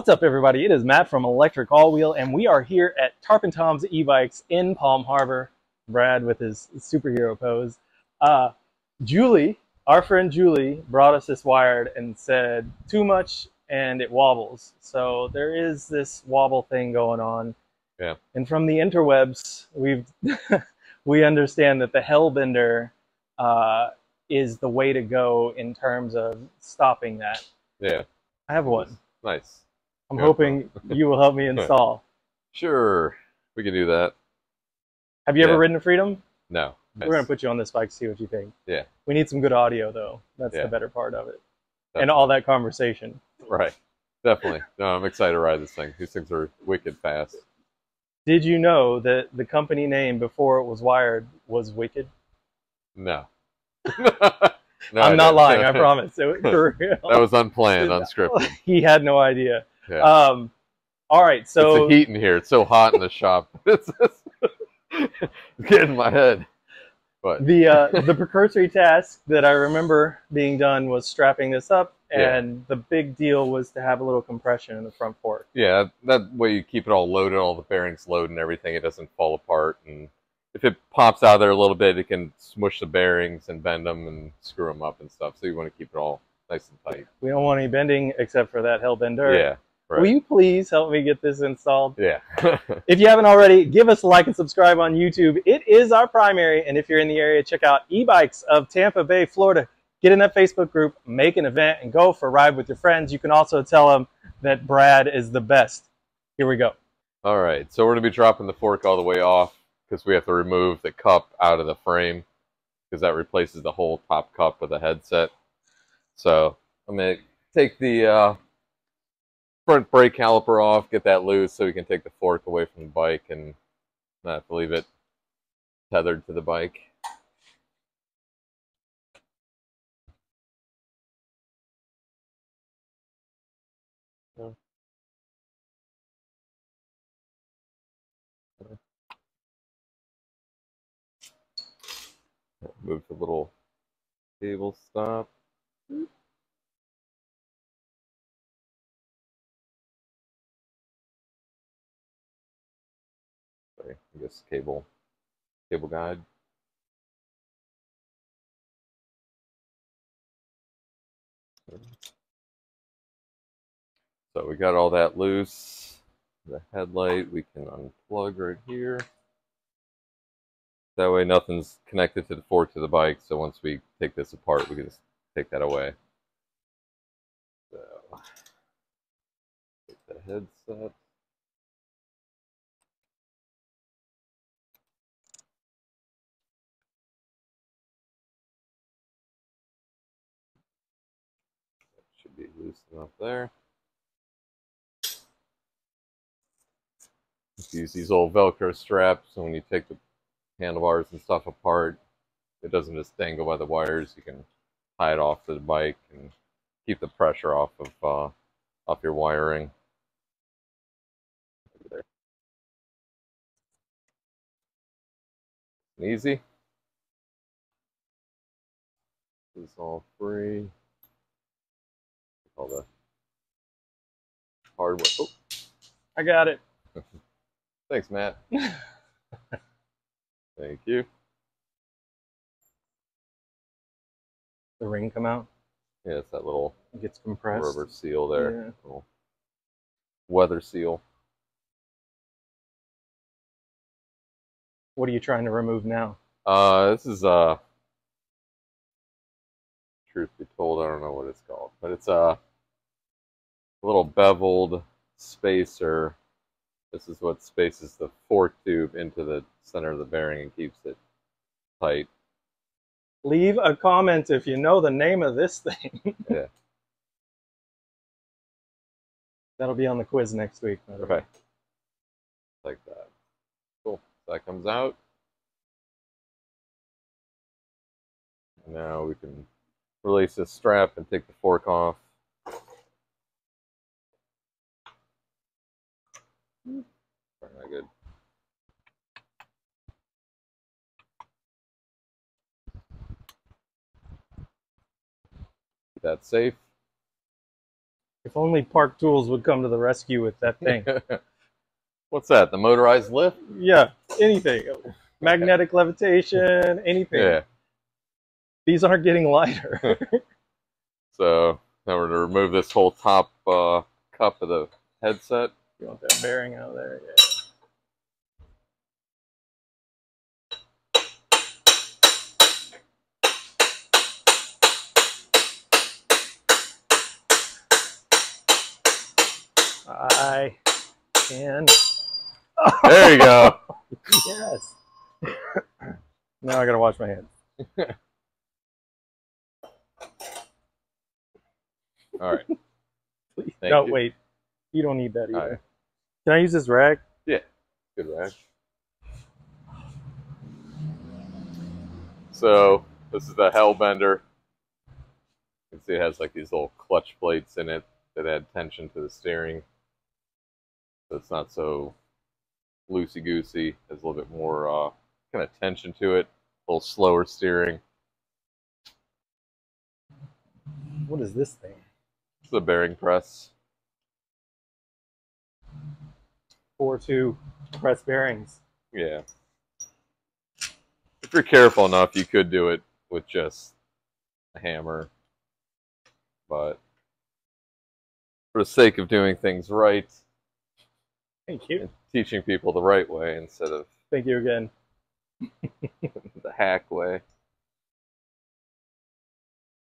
What's up, everybody? It is Matt from Electric All Wheel, and we are here at Tarpon Tom's e-bikes in Palm Harbor. Brad with his superhero pose. Julie, our friend Julie, brought us this wired and said, too much and it wobbles. So there is this wobble thing going on. Yeah. And from the interwebs, we understand that the Hellbender is the way to go in terms of stopping that. Yeah. I have one. Nice. I'm hoping you will help me install. Sure, we can do that. Have you ever ridden a Freedom? No. We're going to put you on this bike to see what you think. Yeah. We need some good audio, though. That's the better part of it. Definitely. And all that conversation. Right. Definitely. No, I'm excited to ride this thing. These things are wicked fast. Did you know that the company name before it was wired was Wicked? No. No, I'm not lying, I promise. It was for real. That was unplanned, unscripted. He had no idea. Yeah. All right, so... It's the heat in here. It's so hot in the shop. It's getting in my head. But the precursory task that I remember being done was strapping this up, and the big deal was to have a little compression in the front fork. Yeah, that way you keep it all loaded, all the bearings loaded and everything. It doesn't fall apart. And if it pops out there a little bit, it can smush the bearings and bend them and screw them up and stuff. So you want to keep it all nice and tight. We don't want any bending except for that Hellbender. Yeah. Right. Will you please help me get this installed? Yeah. If you haven't already, give us a like and subscribe on YouTube. It is our primary, and if you're in the area, check out E-Bikes of Tampa Bay, Florida. Get in that Facebook group, make an event, and go for a ride with your friends. You can also tell them that Brad is the best. Here we go. All right, so we're going to be dropping the fork all the way off because we have to remove the cup out of the frame because that replaces the whole top cup of the headset. So I'm going to take the front brake caliper off, get that loose so we can take the fork away from the bike and not have to leave it tethered to the bike. Move the little cable stop. Sorry, I guess cable guide. So we got all that loose. The headlight we can unplug right here. That way nothing's connected to the fork to the bike, so once we take this apart, we can just take that away. So, take the headset. That should be loose enough there. Just use these old Velcro straps, so when you take the handlebars and stuff apart, it doesn't just dangle by the wires. You can tie it off to the bike and keep the pressure off your wiring. There. Easy. This is all free. All the hardware. Oh, I got it. thanks, Matt. Thank you. The ring come out? Yeah, it's that little it gets compressed. Rubber seal there. Yeah. Little weather seal. What are you trying to remove now? This is truth be told, I don't know what it's called, but it's a little beveled spacer. This is what spaces the fork tube into the center of the bearing and keeps it tight. Leave a comment if you know the name of this thing. Yeah. That'll be on the quiz next week. Okay. Like that. Cool. So that comes out. Now we can release this strap and take the fork off. Probably not good. Keep that safe. If only Park Tools would come to the rescue with that thing. What's that? The motorized lift? Yeah, anything. Magnetic levitation, anything. Yeah. These aren't getting lighter. So now we're going to remove this whole top cup of the headset. You want that bearing out of there? Yeah. I can. There you go. Yes. Now I gotta wash my hands. All right. Please. Thank No, you. wait. You don't need that either. All right. Can I use this rag? Yeah. Good rag. So this is the Hellbender. You can see it has like these little clutch plates in it that add tension to the steering. So it's not so loosey-goosey. There's a little bit more kind of tension to it. A little slower steering. What is this thing? It's the bearing press. 4-2 press bearings. Yeah. If you're careful enough, you could do it with just a hammer. But for the sake of doing things right, Thank you. and teaching people the right way instead of Thank you again. the hack way.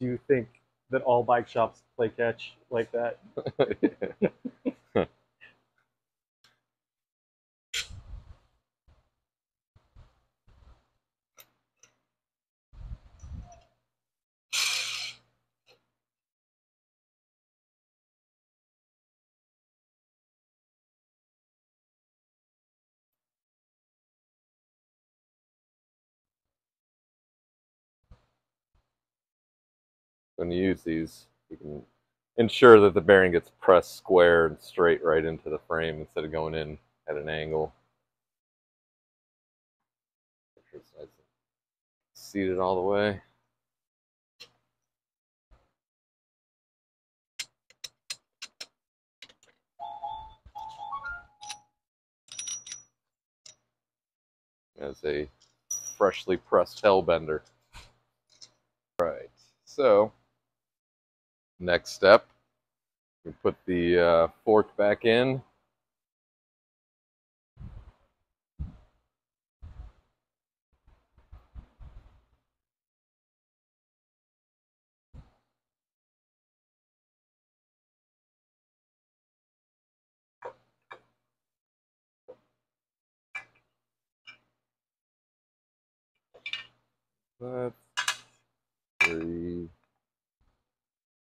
Do you think that all bike shops play catch like that? When you use these, you can ensure that the bearing gets pressed square and straight right into the frame instead of going in at an angle. It's nice and seated all the way. As a freshly pressed Hellbender. Right. So, next step, we put the fork back in. Let's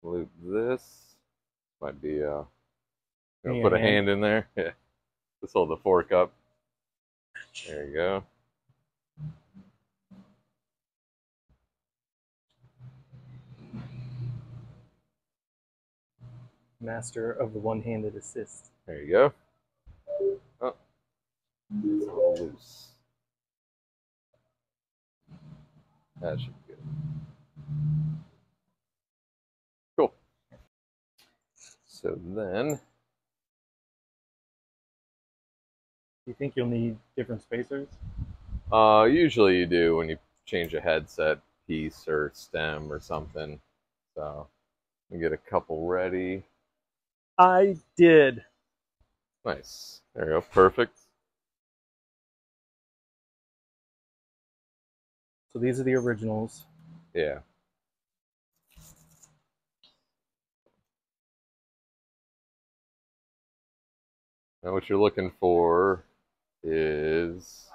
loop this. Might be put a hand in there. Yeah. Just hold the fork up. There you go. Master of the one-handed assist. There you go. Oh, it's a little loose. That should be good. Cool. So then, Do you think you'll need different spacers? usually you do when you change a headset piece or stem or something. So, we get a couple ready. I did. Nice. There you go. Perfect. So these are the originals. Yeah. Now what you're looking for is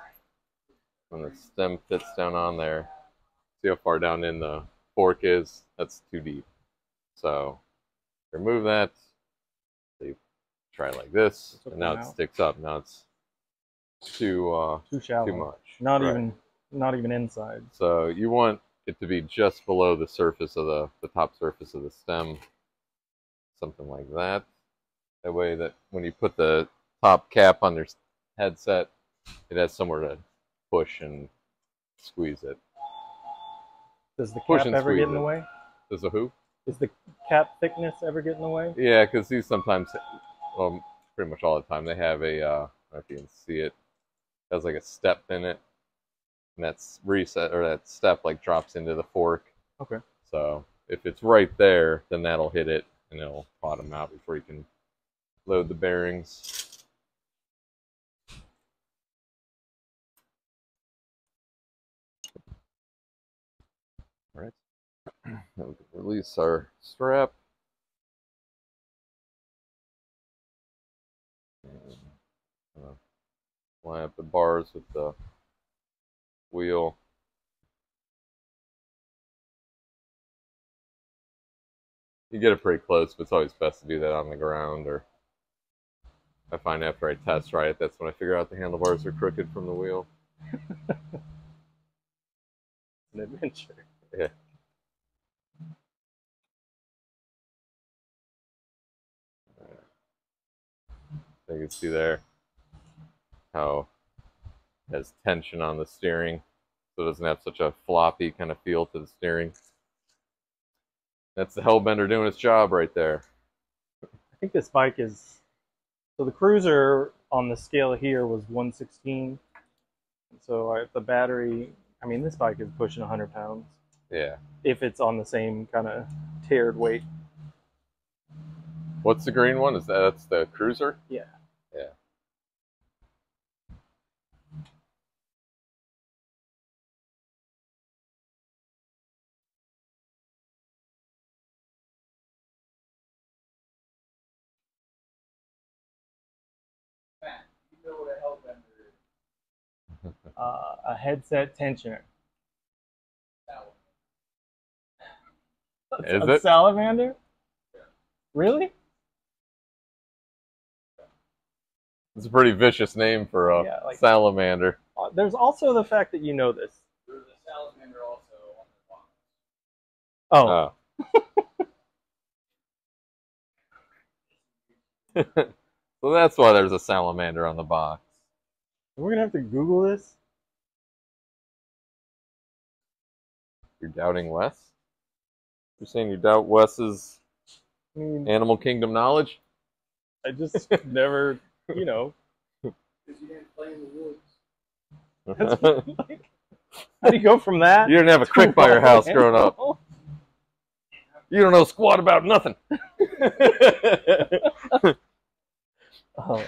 when the stem fits down on there. See how far down in the fork is? That's too deep. So remove that. So you try it like this, and now it sticks up. Now it's too shallow. too much. Not even inside. So you want it to be just below the surface of the top surface of the stem, something like that. That way that when you put the top cap on their headset, it has somewhere to push and squeeze it. Does the cap ever get in the way? Does the who? Is the cap thickness ever get in the way? Yeah, because these sometimes, well, pretty much all the time, they have a, I don't know if you can see it, has like a step in it, and that's reset, or that step like drops into the fork. Okay. So if it's right there, then that'll hit it, and it'll bottom out before you can load the bearings. All right. Now we can release our strap. And, line up the bars with the wheel. You get it pretty close, but it's always best to do that on the ground. Or I find after I test ride it, that's when I figure out the handlebars are crooked from the wheel. An adventure. Yeah. So you can see there how it has tension on the steering, so it doesn't have such a floppy kind of feel to the steering. That's the Hellbender doing its job right there. I think this bike is, so the Cruiser on the scale here was 116. So the battery, I mean, this bike is pushing 100 pounds. Yeah. If it's on the same kind of tiered weight. What's the green one? That's the Cruiser? Yeah. Yeah. You know what a Hellbender is? A headset tensioner. Is a it? salamander? Yeah. Really? It's a pretty vicious name for a salamander. There's also the fact that you know this. There's a salamander also on the box. Oh. So that's why there's a salamander on the box. We're going to have to Google this. You're doubting Wes? You're saying you doubt Wes's Animal Kingdom knowledge? I just never, you know. Because you didn't play in the woods. Like, how do you go from that? You didn't have a creek by your house growing up. You don't know squat about nothing. Oh.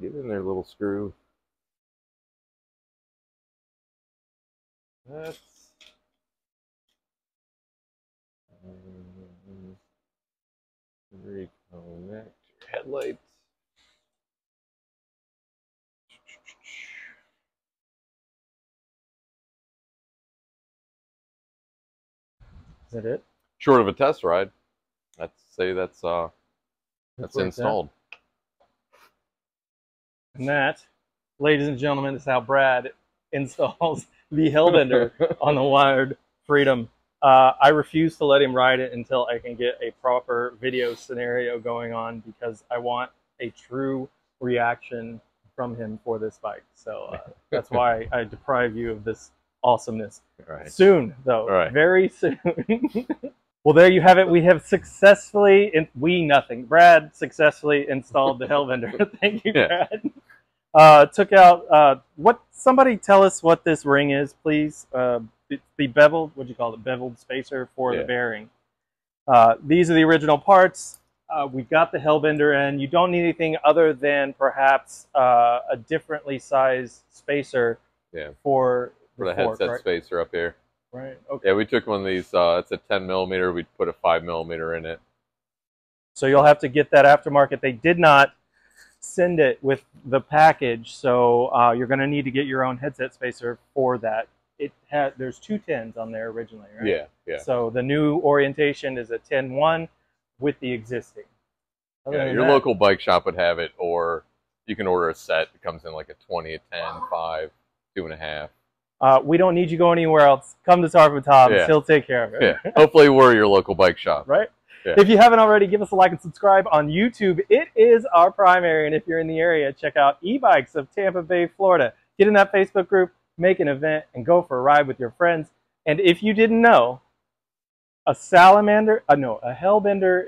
Get in there, little screw. That's reconnect your headlights. Is that it? Short of a test ride. I'd say that's installed. And that, ladies and gentlemen, is how Brad installs the Hellbender on the Wired Freedom. I refuse to let him ride it until I can get a proper video scenario going on, because I want a true reaction from him for this bike. So that's why I deprive you of this awesomeness. Right. Soon, though. Right. Very soon. Well, there you have it. We have successfully, Brad successfully installed the Hellbender. Thank you, Brad. Took out, somebody tell us what this ring is, please. The beveled, what do you call it? Beveled spacer for the bearing. These are the original parts. We've got the Hellbender, and you don't need anything other than perhaps a differently sized spacer for the fork, headset spacer up here. Right. Okay. Yeah, we took one of these. It's a 10 millimeter. We put a 5 millimeter in it. So you'll have to get that aftermarket. They did not send it with the package, so you're going to need to get your own headset spacer for that. There's two 10s on there originally, right? Yeah, yeah. So the new orientation is a 10-1 with the existing. Yeah, your local bike shop would have it, or you can order a set. It comes in like a 20, a 10, 5, 2.5. We don't need you going anywhere else. Come to Tarpon Tom's. Yeah. He'll take care of it. Yeah. Hopefully we're your local bike shop. Right? Yeah. If you haven't already, give us a like and subscribe on YouTube. It is our primary, and if you're in the area, check out E-Bikes of Tampa Bay, Florida. Get in that Facebook group, make an event, and go for a ride with your friends. And if you didn't know, a Hellbender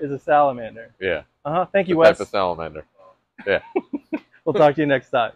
is a salamander. Yeah. Thank you, The Wes. type of salamander. Yeah. We'll talk to you next time.